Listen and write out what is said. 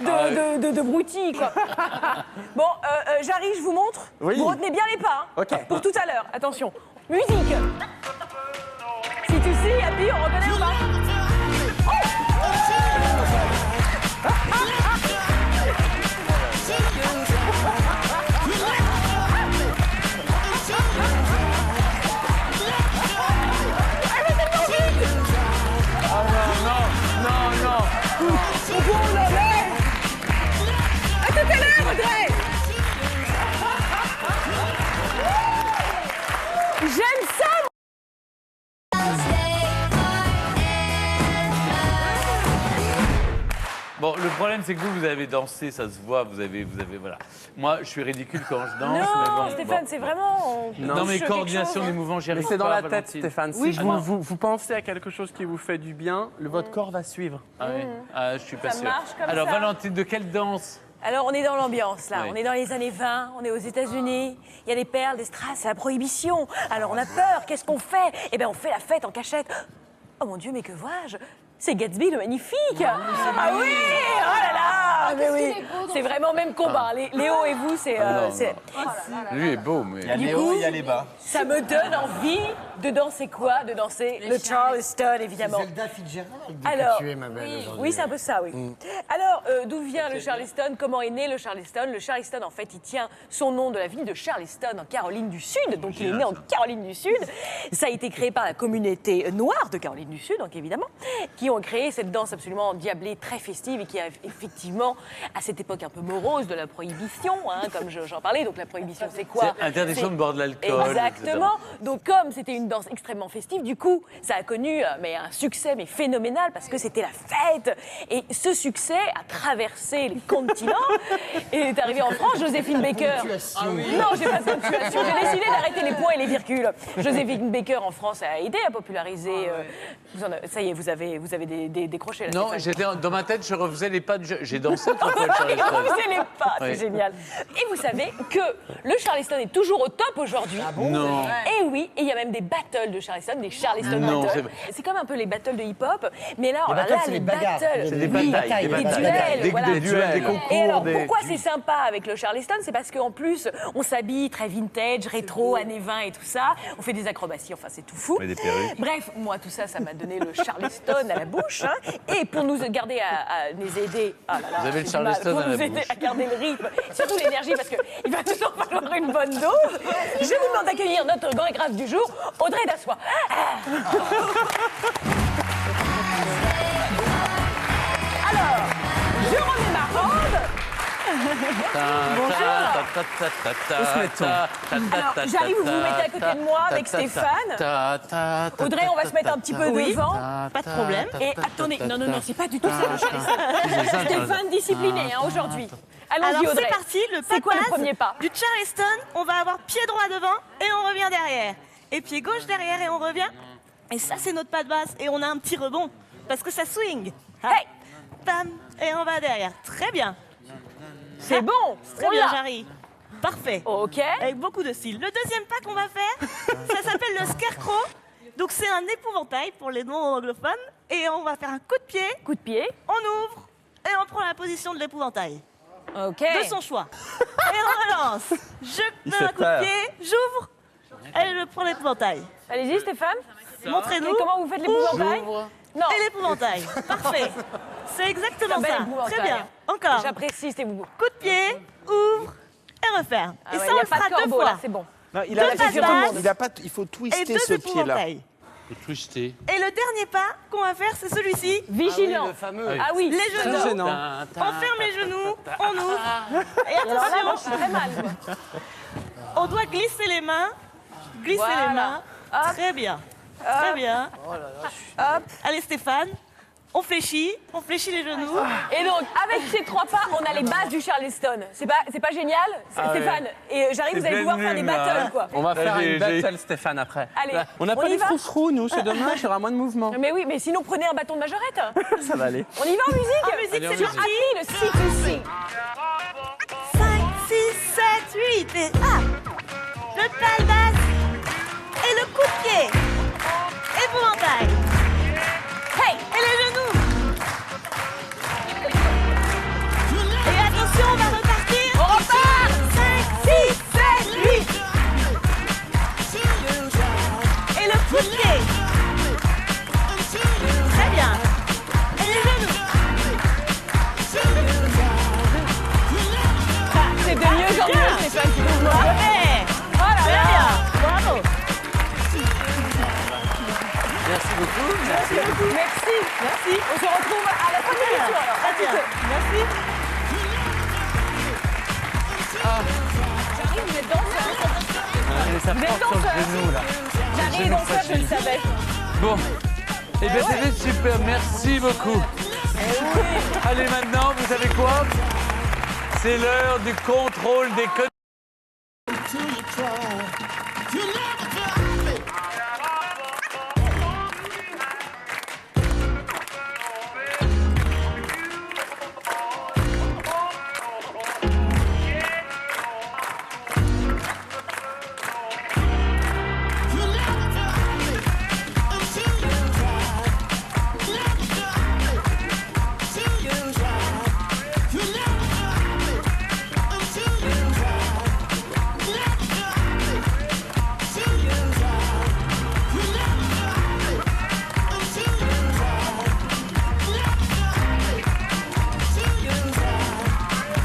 de broutilles, quoi. Bon, Jarry, je vous montre. Oui. Vous retenez bien les pas, hein, Ok. pour tout à l'heure. Attention. Musique. Si tu sais, Happy, on reconnaît ou pas? À tout à l'heure, Audrey. J'aime ça. Bon, le problème, c'est que vous avez dansé, ça se voit, vous avez, voilà. Moi, je suis ridicule quand je danse, mais Non, bon. Stéphane, c'est vraiment... Non, mais coordination des mouvements, j'y Mais arrive c'est dans pas, la tête, Valentine. Stéphane. Oui, Si je vous pensez à quelque chose qui vous fait du bien, votre corps va suivre. Ah, oui. Ah, je suis pas Ça sûr. marche comme Alors, ça. Valentine, de quelle danse? Alors, on est dans l'ambiance, là. Oui. On est dans les années 20, on est aux États-Unis. Il y a des perles, des strass, c'est la prohibition. Alors, on a peur. Qu'est-ce qu'on fait? Eh bien, on fait la fête en cachette. Oh mon Dieu, mais que vois-je? C'est Gatsby le magnifique. Ah oui, oh là là, mais oui. C'est vraiment même combat. Léo et vous, c'est... Lui est beau, mais... Il y a les hauts, il y a les bas. Ça me donne envie de danser quoi? De danser le Charleston, évidemment. Zelda Fitzgerald Alors, que tu es, ma belle, aujourd'hui. oui, c'est un peu ça, oui. Alors, d'où vient le Charleston? Comment est né le Charleston? Le Charleston, en fait, il tient son nom de la ville de Charleston, en Caroline du Sud. Donc, il est né en Caroline du Sud. Ça a été créé par la communauté noire de Caroline du Sud, donc évidemment, qui ont créé cette danse absolument endiablée, très festive, et qui a effectivement, à cette époque un peu morose de la prohibition, hein, comme j'en parlais. Donc, la prohibition, c'est quoi? C'est interdiction de boire de l'alcool. Exactement. Donc, comme c'était une danse extrêmement festive, du coup, ça a connu un succès phénoménal parce que c'était la fête. Et ce succès a traversé les continents et est arrivé en France. Joséphine Baker. Non, j'ai pas de ponctuation. J'ai décidé d'arrêter les points et les virgules. Joséphine Baker en France a aidé à populariser. Ça y est, vous avez décroché là. Non, dans ma tête, je refaisais les pas de... J'ai dansé trois fois le Charleston. Vous aimez pas, c'est Oui. génial. Et vous savez que le Charleston est toujours au top aujourd'hui. Non. Et oui, et il y a même des battles de Charleston, des Charleston Non, battles. C'est comme un peu les battles de hip-hop, mais là, battles, c'est les bagarres. battles, C'est des oui, batailles, des des batailles. duels, voilà. Des duels, des concours. Et alors, des- pourquoi c'est sympa avec le Charleston? C'est parce qu'en plus, on s'habille très vintage, rétro, années 20 et tout ça. On fait des acrobaties, enfin, c'est tout fou. met des perruques. Bref, moi, tout ça, ça m'a donné le Charleston à la bouche. Hein. Et pour nous garder à nous aider... Ah là là, Vous avez le j'ai du mal. Charleston Pour à la nous aider bouche. à garder le rythme, surtout l'énergie, parce qu'il va toujours falloir une bonne dose. Je vous demande d'accueillir notre grand et grave du jour, Audrey Dassois. Alors, je remets ma robe. Alors, j'arrive, vous vous mettez à côté de moi avec Stéphane. Audrey, on va se mettre un petit peu devant. Pas de problème. Et attendez, non, c'est pas du tout ça le Charleston. Stéphane discipliné hein, aujourd'hui. Allons-y, Alors Audrey. c'est parti, le pas C'est quoi de le base premier pas? Du Charleston, on va avoir pied droit devant et on revient derrière. Et pied gauche derrière et on revient. Et ça c'est notre pas de base. Et on a un petit rebond parce que ça swing. Hey, Pam, et on va derrière. Très bien. c'est bon. Très on bien, l'a. Jarry. Parfait. Ok. Avec beaucoup de style. Le deuxième pas qu'on va faire, ça s'appelle le scarecrow. Donc c'est un épouvantail pour les non-anglophones. Et on va faire un coup de pied, Coup de pied. on ouvre et on prend la position de l'épouvantail. Ok. De son choix. Et on relance. Je donne fait un coup peur. de pied, j'ouvre et je prends l'épouvantail. Allez-y, Stéphane. Montrez-nous. Et comment vous faites l'épouvantail? Non. Et l'épouvantail. Parfait. C'est exactement C'est un bel ça. épouvantail. Très bien. Encore. J'apprécie, c'était vous. Coup de pied, ouvre et referme. Ah et ouais, ça, y on a le pas fera de deux corbeau, fois. là, c'est bon. Non, il a Deux la passes question. basses. Il a pas. Il faut Et twister deux ce pied-là. épouvantails. Twisté. Et le dernier pas qu'on va faire, c'est celui-ci. Vigilant. Le fameux. Ah oui. Les genoux. C'est gênant. On ferme les genoux, on ouvre. Et Alors là, moi, je attention, suis très mal. moi. on doit glisser les mains. Glisser Voilà. les mains. Hop. Très bien. Très bien. Hop. Allez Stéphane, on fléchit les genoux. Et donc, avec ces trois pas, on a les bases du Charleston. C'est pas génial, Stéphane? Et j'arrive, vous allez pouvoir faire des battles, quoi. On va faire Là, une j'ai- battle, Stéphane, après. Allez, On n'a on pas y des va frousserous, nous, c'est dommage, il y aura moins de mouvement. Mais oui, mais sinon, prenez un bâton de majorette. Ça va aller. On y va en musique? En musique, Allez, en c'est musique. parti. Le C2C. 5, 6, 7, 8 et A. Le pas basse et le coup de pied. Épouvantail. Hey! Et les genoux. Mais ça Vous êtes porte sur le danseur. genou, là. J'arrive genou danseur, je le fragile. savais. Bon. Eh bien, c'était super. Merci beaucoup. Allez, maintenant, vous savez quoi? C'est l'heure du contrôle des conneries.